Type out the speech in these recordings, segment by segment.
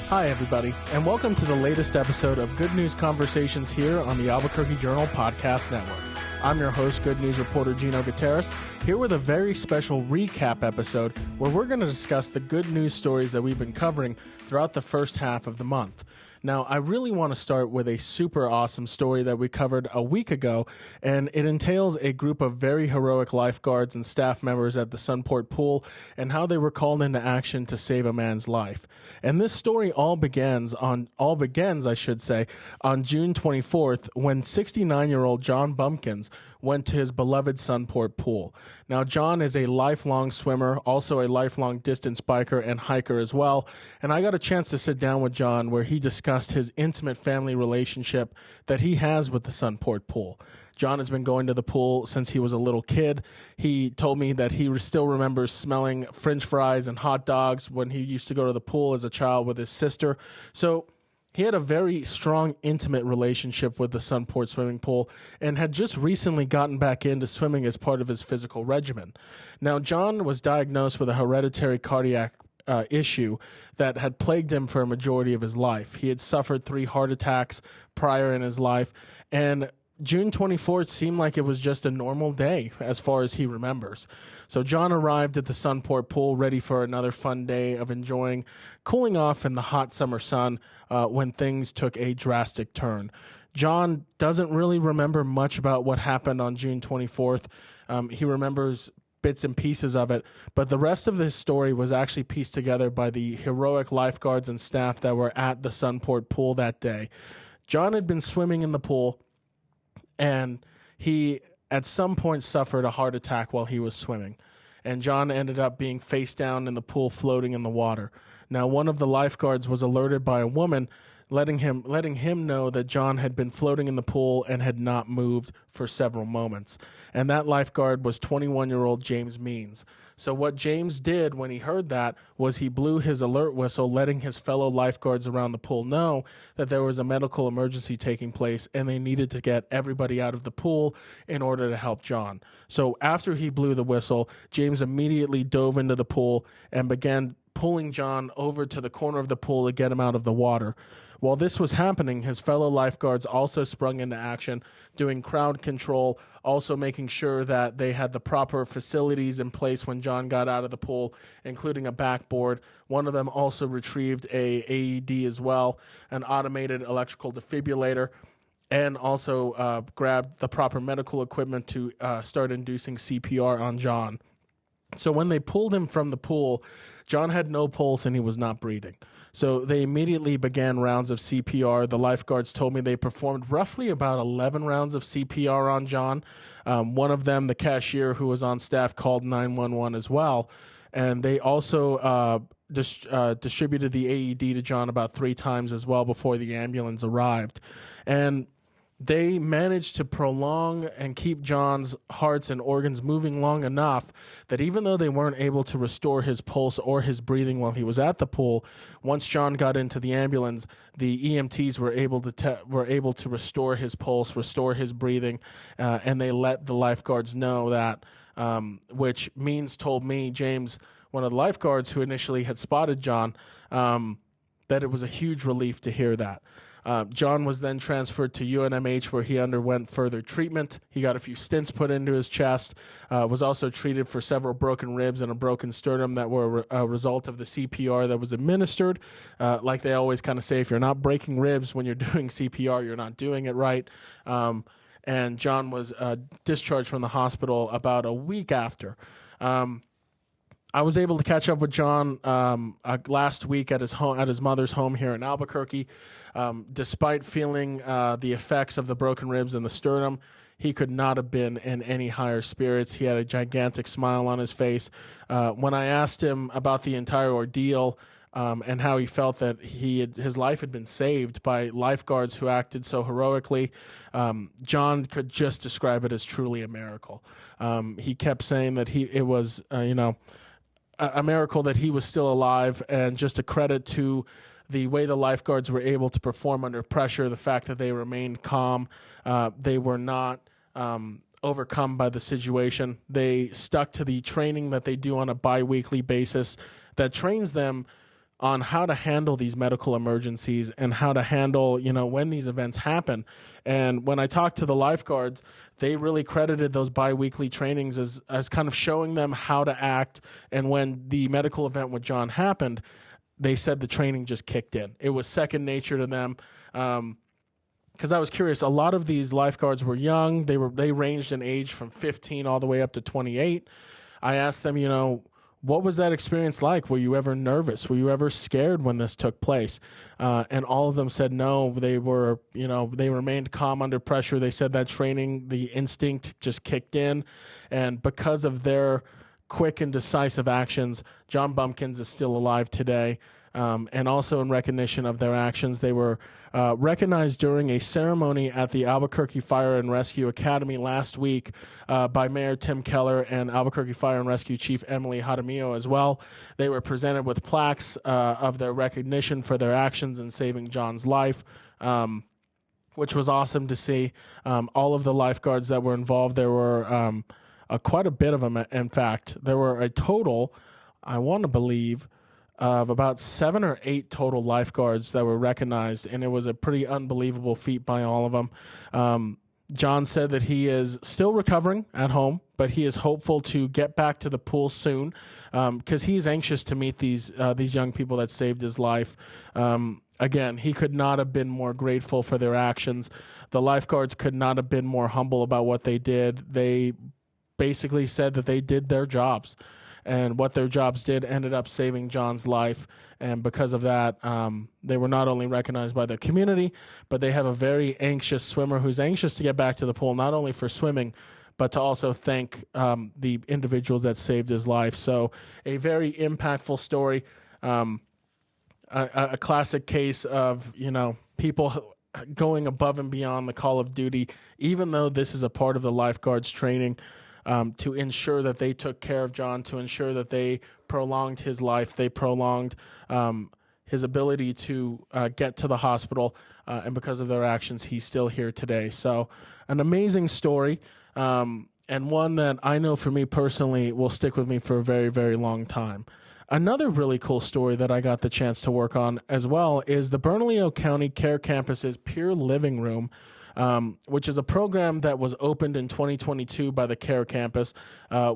Hi, everybody, and welcome to the latest episode of Good News Conversations here on the Albuquerque Journal Podcast Network. I'm your host, Good News reporter Gino Gutierrez, here with a very special recap episode where we're going to discuss the good news stories that we've been covering throughout the first half of the month. Now, I really want to start with a super awesome story that we covered a week ago, and it entails a group of very heroic lifeguards and staff members at the Sunport Pool and how they were called into action to save a man's life. And this story all begins, on June 24th when 69-year-old John Bumpkins went to his beloved Sunport Pool. Now, John is a lifelong swimmer, also a lifelong distance biker and hiker as well, and I got a chance to sit down with John where he discussed his intimate family relationship that he has with the Sunport Pool. John has been going to the pool since he was a little kid. He told me that he still remembers smelling French fries and hot dogs when he used to go to the pool as a child with his sister. So he had a very strong, intimate relationship with the Sunport swimming pool and had just recently gotten back into swimming as part of his physical regimen. Now, John was diagnosed with a hereditary cardiac issue that had plagued him for a majority of his life. He had suffered 3 heart attacks prior in his life, and June 24th seemed like it was just a normal day as far as he remembers. So John arrived at the Sunport Pool ready for another fun day of enjoying cooling off in the hot summer sun when things took a drastic turn. John doesn't really remember much about what happened on June 24th. He remembers bits and pieces of it, but the rest of this story was actually pieced together by the heroic lifeguards and staff that were at the Sunport Pool that day. John had been swimming in the pool, and he at some point suffered a heart attack while he was swimming, and John ended up being face down in the pool, floating in the water. Now, one of the lifeguards was alerted by a woman letting him know that John had been floating in the pool and had not moved for several moments. And that lifeguard was 21-year-old James Means. So what James did when he heard that was he blew his alert whistle, letting his fellow lifeguards around the pool know that there was a medical emergency taking place and they needed to get everybody out of the pool in order to help John. So after he blew the whistle, James immediately dove into the pool and began pulling John over to the corner of the pool to get him out of the water. While this was happening, his fellow lifeguards also sprung into action, doing crowd control, also making sure that they had the proper facilities in place when John got out of the pool, including a backboard. One of them also retrieved a AED as well, an automated electrical defibrillator, and also grabbed the proper medical equipment to start inducing CPR on John. So when they pulled him from the pool, John had no pulse and he was not breathing. So they immediately began rounds of CPR. The lifeguards told me they performed roughly about 11 rounds of CPR on John. One of them, the cashier who was on staff, called 911 as well. And they also distributed the AED to John about 3 times as well before the ambulance arrived. And they managed to prolong and keep John's hearts and organs moving long enough that even though they weren't able to restore his pulse or his breathing while he was at the pool, once John got into the ambulance, the EMTs were able to restore his pulse, restore his breathing, and they let the lifeguards know that, which Means told me, James, one of the lifeguards who initially had spotted John, that it was a huge relief to hear that. John was then transferred to UNMH where he underwent further treatment. He got a few stents put into his chest, was also treated for several broken ribs and a broken sternum that were a result of the CPR that was administered. Like they always kind of say, if you're not breaking ribs when you're doing CPR, you're not doing it right. And John was discharged from the hospital about a week after. I was able to catch up with John last week at his mother's home here in Albuquerque. Despite feeling the effects of the broken ribs and the sternum, he could not have been in any higher spirits. He had a gigantic smile on his face. When I asked him about the entire ordeal and how he felt that his life had been saved by lifeguards who acted so heroically, John could just describe it as truly a miracle. He kept saying that it was a miracle that he was still alive, and just a credit to the way the lifeguards were able to perform under pressure, the fact that they remained calm. They were not overcome by the situation. They stuck to the training that they do on a bi-weekly basis that trains them on how to handle these medical emergencies and how to handle, when these events happen. And when I talked to the lifeguards, they really credited those biweekly trainings as kind of showing them how to act. And when the medical event with John happened, they said the training just kicked in. It was second nature to them. Because I was curious, a lot of these lifeguards were young. They ranged in age from 15 all the way up to 28. I asked them, what was that experience like? Were you ever nervous? Were you ever scared when this took place? And all of them said no. They were, they remained calm under pressure. They said that training, the instinct just kicked in. And because of their quick and decisive actions, John Bumpkins is still alive today. And also in recognition of their actions, they were recognized during a ceremony at the Albuquerque Fire and Rescue Academy last week by Mayor Tim Keller and Albuquerque Fire and Rescue Chief Emily Jaramillo as well. They were presented with plaques of their recognition for their actions in saving John's life, which was awesome to see. All of the lifeguards that were involved, there were quite a bit of them, in fact. There were a total, I want to believe, of about 7 or 8 total lifeguards that were recognized, and it was a pretty unbelievable feat by all of them. John said that he is still recovering at home, but he is hopeful to get back to the pool soon because he's anxious to meet these young people that saved his life. Again, he could not have been more grateful for their actions. The lifeguards could not have been more humble about what they did. They basically said that they did their jobs. And what their jobs did ended up saving John's life. And because of that, they were not only recognized by the community, but they have a very anxious swimmer who's anxious to get back to the pool, not only for swimming, but to also thank the individuals that saved his life. So a very impactful story, a classic case of, people going above and beyond the call of duty, even though this is a part of the lifeguards training. To ensure that they took care of John, to ensure that they prolonged his life, they prolonged his ability to get to the hospital, and because of their actions, he's still here today. So an amazing story, and one that I know for me personally will stick with me for a very, very long time. Another really cool story that I got the chance to work on as well is the Bernalillo County Care Campus's Peer Living Room, which is a program that was opened in 2022 by the Care Campus,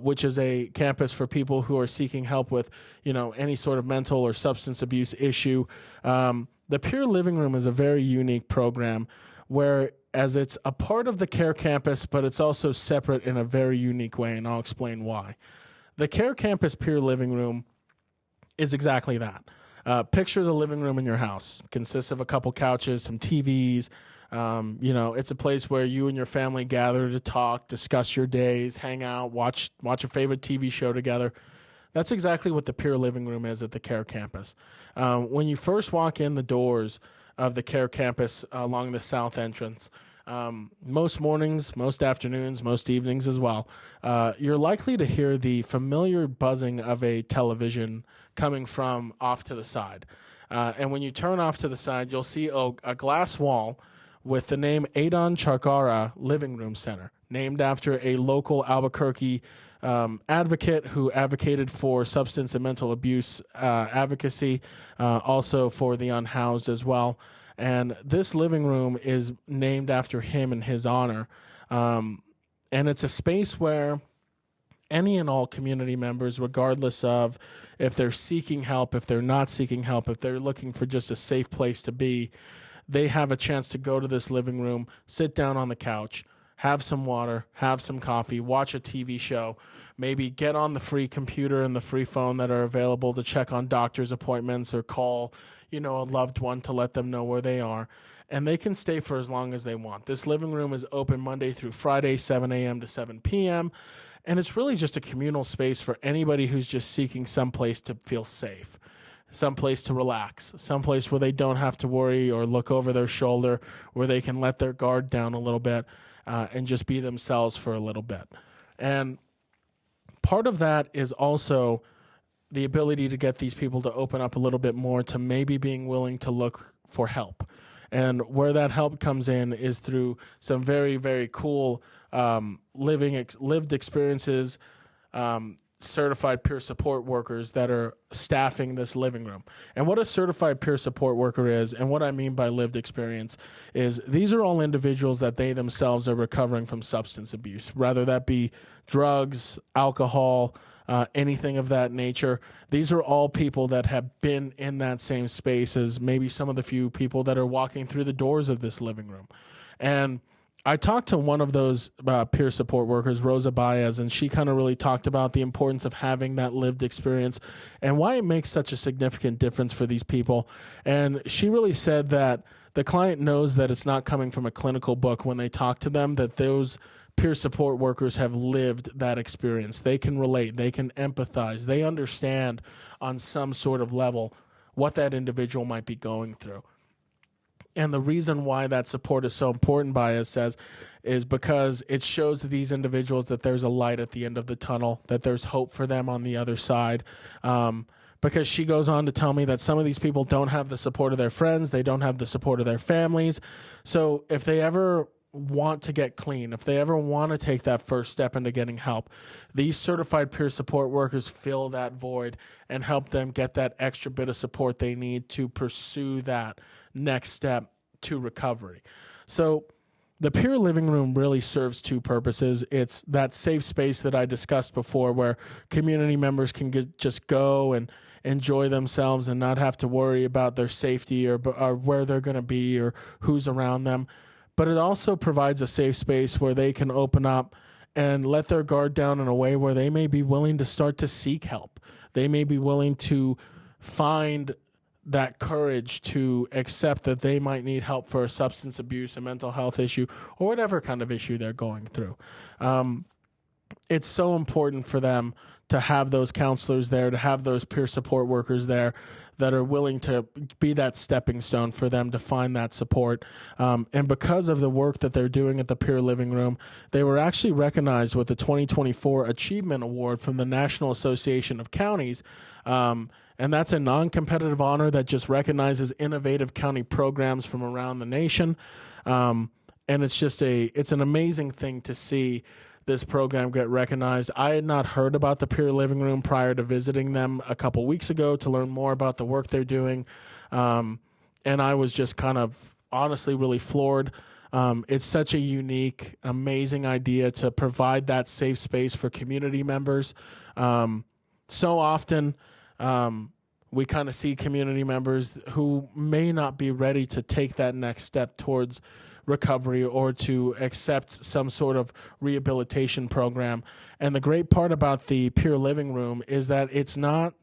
which is a campus for people who are seeking help with, any sort of mental or substance abuse issue. The Peer Living Room is a very unique program where as it's a part of the Care Campus, but it's also separate in a very unique way, and I'll explain why. The Care Campus Peer Living Room is exactly that. Picture the living room in your house. It consists of a couple couches, some TVs. It's a place where you and your family gather to talk, discuss your days, hang out, watch a favorite TV show together. That's exactly what the Peer Living Room is at the Care Campus. When you first walk in the doors of the Care Campus along the south entrance, most mornings, most afternoons, most evenings as well, you're likely to hear the familiar buzzing of a television coming from off to the side. And when you turn off to the side, you'll see a glass wall with the name Adon Charkara Living Room Center, named after a local Albuquerque advocate who advocated for substance and mental abuse advocacy, also for the unhoused as well. And this living room is named after him in his honor. And it's a space where any and all community members, regardless of if they're seeking help, if they're not seeking help, if they're looking for just a safe place to be, they have a chance to go to this living room, sit down on the couch, have some water, have some coffee, watch a TV show, maybe get on the free computer and the free phone that are available to check on doctor's appointments or call, a loved one to let them know where they are. And they can stay for as long as they want. This living room is open Monday through Friday, 7 a.m. to 7 p.m. And it's really just a communal space for anybody who's just seeking some place to feel safe, someplace to relax, someplace where they don't have to worry or look over their shoulder, where they can let their guard down a little bit and just be themselves for a little bit. And part of that is also the ability to get these people to open up a little bit more to maybe being willing to look for help. And where that help comes in is through some very, very cool lived experiences, certified peer support workers that are staffing this living room. And what a certified peer support worker is, and what I mean by lived experience, is these are all individuals that they themselves are recovering from substance abuse, whether that be drugs, alcohol, anything of that nature. These are all people that have been in that same space as maybe some of the few people that are walking through the doors of this living room. And I talked to one of those peer support workers, Rosa Baez, and she kind of really talked about the importance of having that lived experience and why it makes such a significant difference for these people. And she really said that the client knows that it's not coming from a clinical book when they talk to them, that those peer support workers have lived that experience. They can relate, they can empathize, they understand on some sort of level what that individual might be going through. And the reason why that support is so important, Baez says, is because it shows these individuals that there's a light at the end of the tunnel, that there's hope for them on the other side. Because she goes on to tell me that some of these people don't have the support of their friends, they don't have the support of their families. So if they ever want to get clean, if they ever want to take that first step into getting help, these certified peer support workers fill that void and help them get that extra bit of support they need to pursue that next step to recovery. So the peer living room really serves two purposes. It's that safe space that I discussed before where community members can just go and enjoy themselves and not have to worry about their safety or where they're going to be or who's around them. But it also provides a safe space where they can open up and let their guard down in a way where they may be willing to start to seek help. They may be willing to find that courage to accept that they might need help for a substance abuse, a mental health issue, or whatever kind of issue they're going through. It's so important for them to have those counselors there, to have those peer support workers there that are willing to be that stepping stone for them to find that support. And because of the work that they're doing at the Peer Living Room, they were actually recognized with the 2024 Achievement Award from the National Association of Counties. And that's a non-competitive honor that just recognizes innovative county programs from around the nation. And it's an amazing thing to see this program get recognized. I had not heard about the Peer Living Room prior to visiting them a couple weeks ago to learn more about the work they're doing. And I was just kind of honestly really floored. It's such a unique, amazing idea to provide that safe space for community members. So often, we kind of see community members who may not be ready to take that next step towards recovery or to accept some sort of rehabilitation program. And the great part about the Peer Living Room is that it's not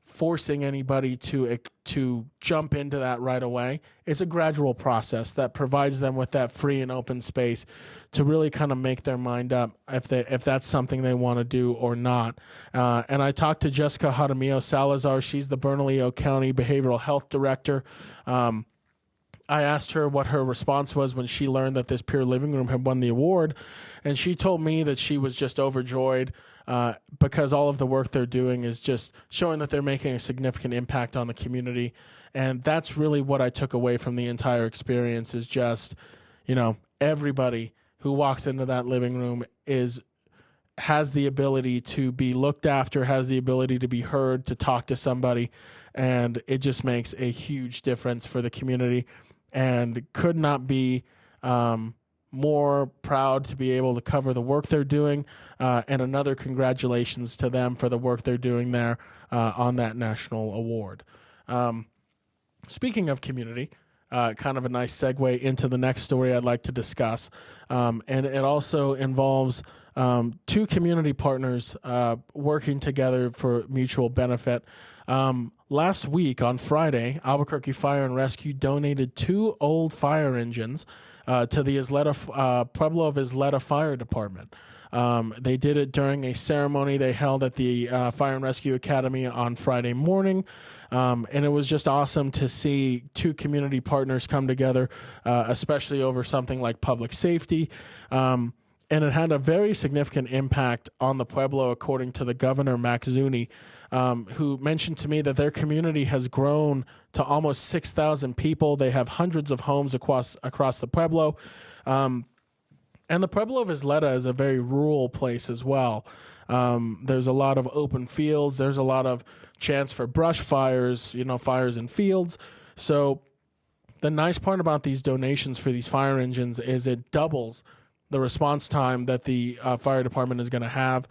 forcing anybody to jump into that right away. It's a gradual process that provides them with that free and open space to really kind of make their mind up if that's something they want to do or not. And I talked to Jessica Jaramillo Salazar. She's the Bernalillo County Behavioral Health Director. I asked her what her response was when she learned that this Peer Living Room had won the award, and she told me that she was just overjoyed because all of the work they're doing is just showing that they're making a significant impact on the community. And that's really what I took away from the entire experience is just, everybody who walks into that living room has the ability to be looked after, has the ability to be heard, to talk to somebody, and it just makes a huge difference for the community. And could not be more proud to be able to cover the work they're doing. And another congratulations to them for the work they're doing there on that national award. Speaking of community, kind of a nice segue into the next story I'd like to discuss. And it also involves two community partners working together for mutual benefit. Last week on Friday, Albuquerque Fire and Rescue donated 2 old fire engines to the Pueblo of Isleta Fire Department. They did it during a ceremony they held at the Fire and Rescue Academy on Friday morning. And it was just awesome to see 2 community partners come together, especially over something like public safety. And it had a very significant impact on the Pueblo, according to the governor, Max Zuni, who mentioned to me that their community has grown to almost 6,000 people. They have hundreds of homes across the Pueblo. And the Pueblo of Isleta is a very rural place as well. There's a lot of open fields. There's a lot of chance for brush fires, fires in fields. So the nice part about these donations for these fire engines is it doubles the response time that the fire department is going to have.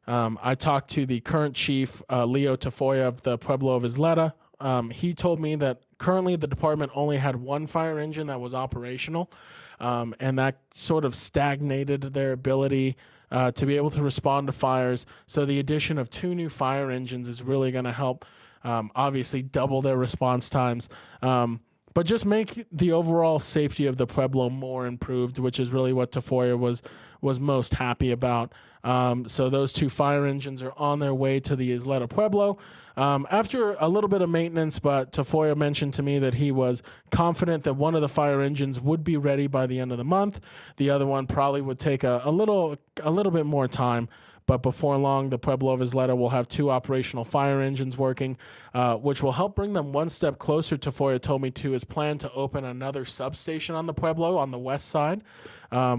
I talked to the current chief, Leo Tafoya of the Pueblo of Isleta. He told me that currently the department only had one fire engine that was operational, and that sort of stagnated their ability to be able to respond to fires. So the addition of 2 new fire engines is really going to help, obviously, double their response times. But just make the overall safety of the Pueblo more improved, which is really what Tafoya was most happy about. So those 2 fire engines are on their way to the Isleta Pueblo. After a little bit of maintenance, but Tafoya mentioned to me that he was confident that one of the fire engines would be ready by the end of the month. The other one probably would take a little bit more time. But before long, the Pueblo of Isleta will have 2 operational fire engines working, which will help bring them one step closer. Tafoya told me to his plan to open another substation on the Pueblo on the west side,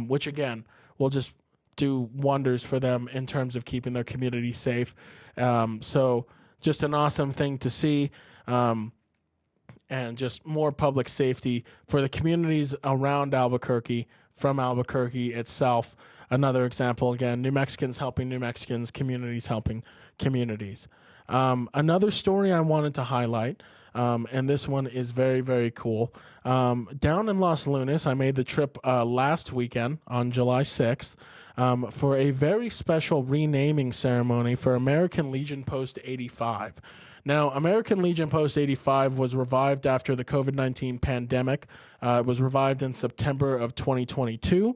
which again will just do wonders for them in terms of keeping their community safe. So just an awesome thing to see, and just more public safety for the communities around Albuquerque, from Albuquerque itself. Another example, again, New Mexicans helping New Mexicans, communities helping communities. Another story I wanted to highlight, and this one is very, very cool. Down in Los Lunas, I made the trip last weekend on July 6th for a very special renaming ceremony for American Legion Post 85. Now, American Legion Post 85 was revived after the COVID-19 pandemic. It was revived in September of 2022.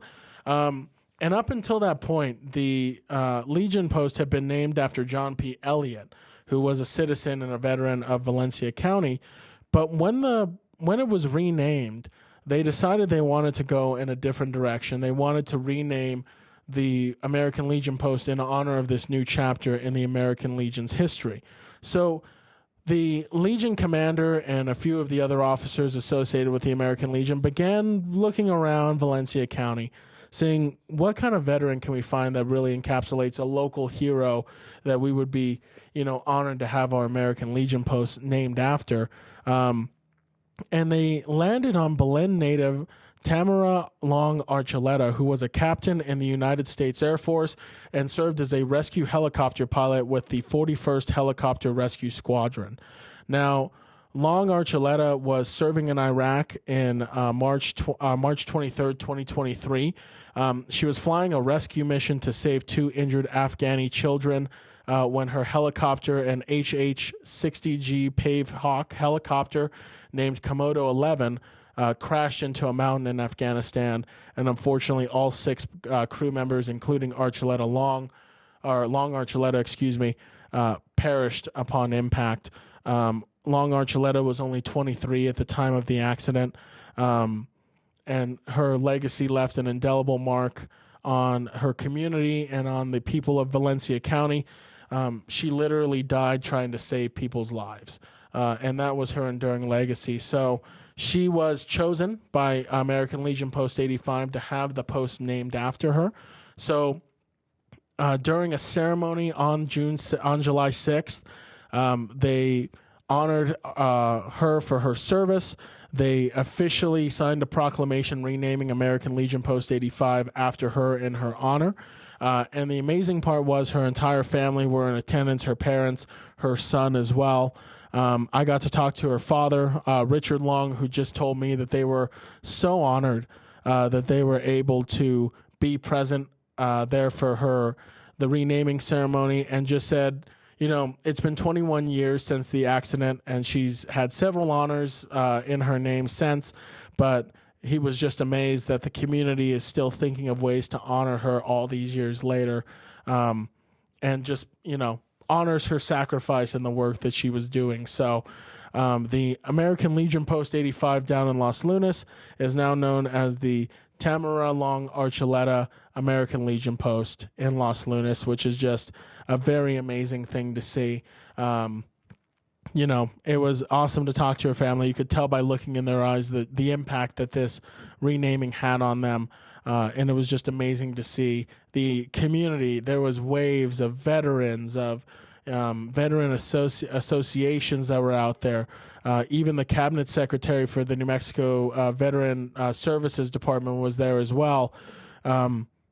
And up until that point, the Legion Post had been named after John P. Elliott, who was a citizen and a veteran of Valencia County. But when it was renamed, they decided they wanted to go in a different direction. They wanted to rename the American Legion Post in honor of this new chapter in the American Legion's history. So the Legion commander and a few of the other officers associated with the American Legion began looking around Valencia County, saying, what kind of veteran can we find that really encapsulates a local hero that we would be, honored to have our American Legion Post named after? And they landed on Belen native Tamara Long Archuleta, who was a captain in the United States Air Force and served as a rescue helicopter pilot with the 41st Helicopter Rescue Squadron. Now, Long Archuleta was serving in Iraq in March 23rd, 2023. She was flying a rescue mission to save 2 injured Afghani children when her helicopter, an HH-60G Pave Hawk helicopter named Komodo 11, crashed into a mountain in Afghanistan, and unfortunately all 6 crew members, including Long Archuleta, perished upon impact. Long Archuleta was only 23 at the time of the accident, and her legacy left an indelible mark on her community and on the people of Valencia County. She literally died trying to save people's lives, and that was her enduring legacy. So she was chosen by American Legion Post 85 to have the post named after her. So during a ceremony on July 6th, they honored her for her service. They officially signed a proclamation renaming American Legion Post 85 after her in her honor. And the amazing part was her entire family were in attendance, her parents, her son as well. I got to talk to her father, Richard Long, who just told me that they were so honored that they were able to be present there for the renaming ceremony, and just said, it's been 21 years since the accident, and she's had several honors in her name since, but he was just amazed that the community is still thinking of ways to honor her all these years later, and just, honors her sacrifice and the work that she was doing. So the American Legion Post 85 down in Los Lunas is now known as the Tamara Long Archuleta American Legion Post in Los Lunas, which is just a very amazing thing to see. It was awesome to talk to her family. You could tell by looking in their eyes the impact that this renaming had on them. and it was just amazing to see the community. There was waves of veterans, of veteran associations that were out there. Even the cabinet secretary for the New Mexico Veteran Services Department was there as well.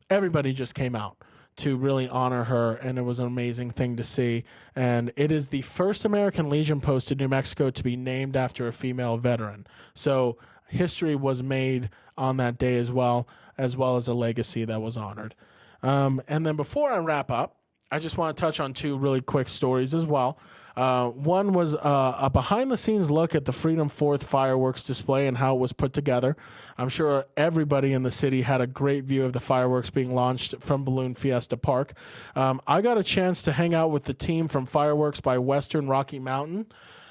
Everybody just came out to really honor her, and it was an amazing thing to see. And it is the first American Legion post in New Mexico to be named after a female veteran. So history was made on that day as well as a legacy that was honored. And then before I wrap up, I just want to touch on two really quick stories as well. One was a behind-the-scenes look at the Freedom 4th fireworks display and how it was put together. I'm sure everybody in the city had a great view of the fireworks being launched from Balloon Fiesta Park. I got a chance to hang out with the team from Fireworks by Western Rocky Mountain.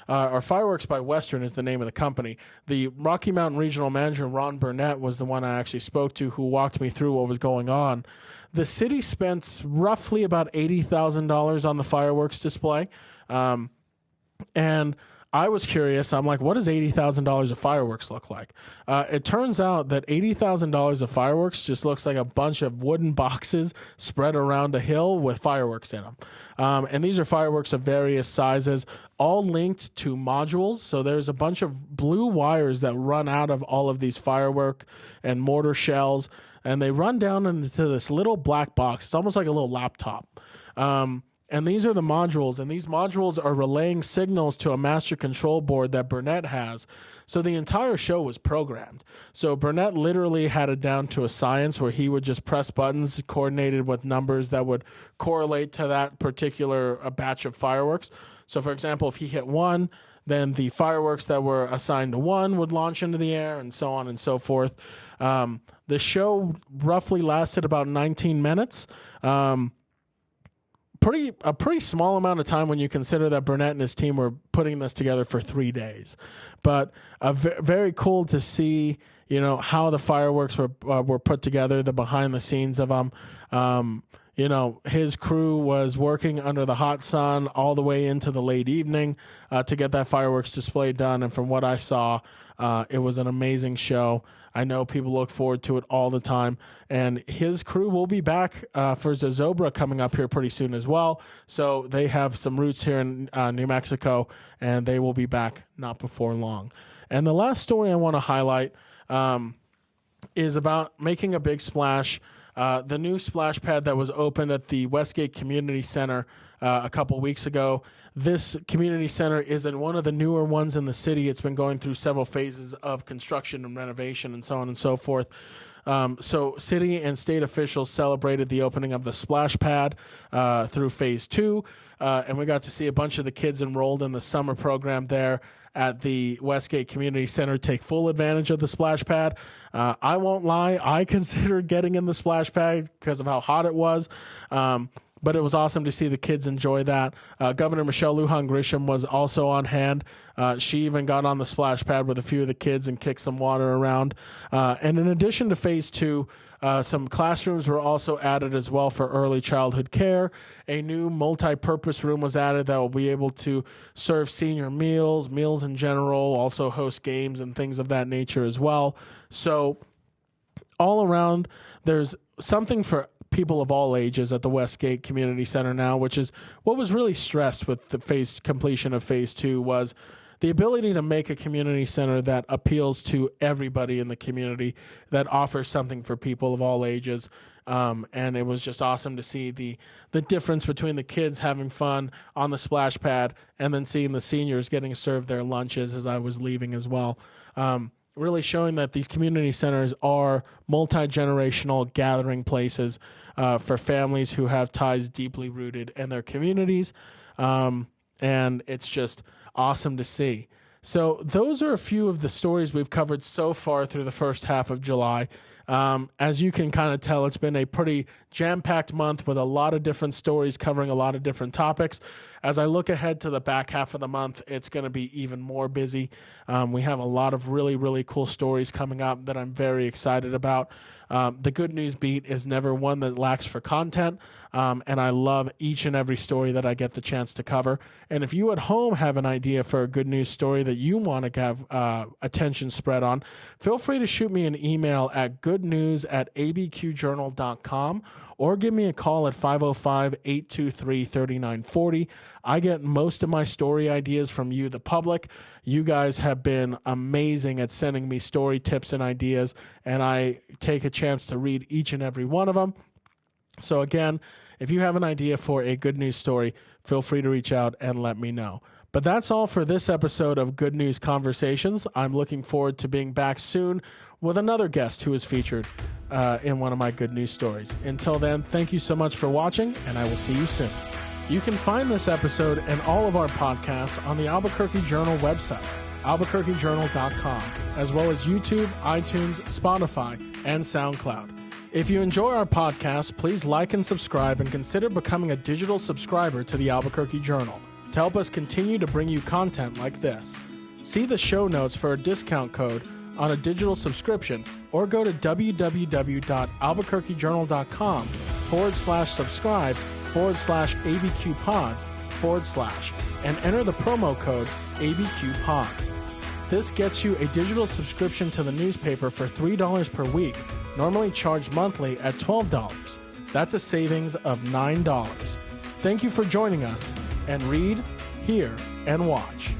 Or Fireworks by Western is the name of the company. The Rocky Mountain Regional Manager, Ron Burnett, was the one I actually spoke to, who walked me through what was going on. The city spent roughly about $80,000 on the fireworks display. And I was curious. I'm like, what does $80,000 of fireworks look like? It turns out that $80,000 of fireworks just looks like a bunch of wooden boxes spread around a hill with fireworks in them. And these are fireworks of various sizes, all linked to modules. So there's a bunch of blue wires that run out of all of these firework and mortar shells, and they run down into this little black box. It's almost like a little laptop. And these are the modules, and these modules are relaying signals to a master control board that Burnett has. So the entire show was programmed. So Burnett literally had it down to a science where he would just press buttons coordinated with numbers that would correlate to that particular batch of fireworks. So, for example, if he hit 1, then the fireworks that were assigned to 1 would launch into the air, and so on and so forth. The show roughly lasted about 19 minutes. A pretty small amount of time when you consider that Burnett and his team were putting this together for 3 days. But very cool to see, how the fireworks were put together, the behind the scenes of them. His crew was working under the hot sun all the way into the late evening to get that fireworks display done. And from what I saw, it was an amazing show. I know people look forward to it all the time. And his crew will be back for Zozobra coming up here pretty soon as well. So they have some roots here in New Mexico, and they will be back not before long. And the last story I want to highlight is about making a big splash. The new splash pad that was opened at the Westgate Community Center a couple weeks ago. This community center is in one of the newer ones in the city. It's been going through several phases of construction and renovation and so on and so forth. So city and state officials celebrated the opening of the splash pad through phase 2. And we got to see a bunch of the kids enrolled in the summer program there at the Westgate Community Center take full advantage of the splash pad. I won't lie, I considered getting in the splash pad because of how hot it was. But it was awesome to see the kids enjoy that. Governor Michelle Lujan Grisham was also on hand. She even got on the splash pad with a few of the kids and kicked some water around. And in addition to phase 2, some classrooms were also added as well for early childhood care. A new multi-purpose room was added that will be able to serve senior meals in general, also host games and things of that nature as well. So all around, there's something for people of all ages at the Westgate Community Center now, which is what was really stressed with the completion of phase 2 was the ability to make a community center that appeals to everybody in the community, that offers something for people of all ages. And it was just awesome to see the difference between the kids having fun on the splash pad and then seeing the seniors getting served their lunches as I was leaving as well. Really showing that these community centers are multi-generational gathering places for families who have ties deeply rooted in their communities. And it's just awesome to see. So those are a few of the stories we've covered so far through the first half of July. As you can kind of tell, it's been a pretty jam-packed month with a lot of different stories covering a lot of different topics. As I look ahead to the back half of the month, it's going to be even more busy. We have a lot of really, really cool stories coming up that I'm very excited about. The Good News Beat is never one that lacks for content, and I love each and every story that I get the chance to cover. And if you at home have an idea for a good news story that you want to have attention spread on, feel free to shoot me an email at goodnews@abqjournal.com or give me a call at 505-823-3940. I get most of my story ideas from you, the public. You guys have been amazing at sending me story tips and ideas, and I take a chance to read each and every one of them. So again, if you have an idea for a good news story, feel free to reach out and let me know. But that's all for this episode of Good News Conversations. I'm looking forward to being back soon with another guest who is featured in one of my good news stories. Until then, thank you so much for watching, and I will see you soon. You can find this episode and all of our podcasts on the Albuquerque Journal website, albuquerquejournal.com, as well as YouTube, iTunes, Spotify, and SoundCloud. If you enjoy our podcast, please like and subscribe and consider becoming a digital subscriber to the Albuquerque Journal to help us continue to bring you content like this. See the show notes for a discount code on a digital subscription or go to www.albuquerquejournal.com/subscribe/ABQpods/ and enter the promo code ABQpods. This gets you a digital subscription to the newspaper for $3 per week, normally charged monthly at $12. That's a savings of $9. Thank you for joining us, and read, hear, and watch.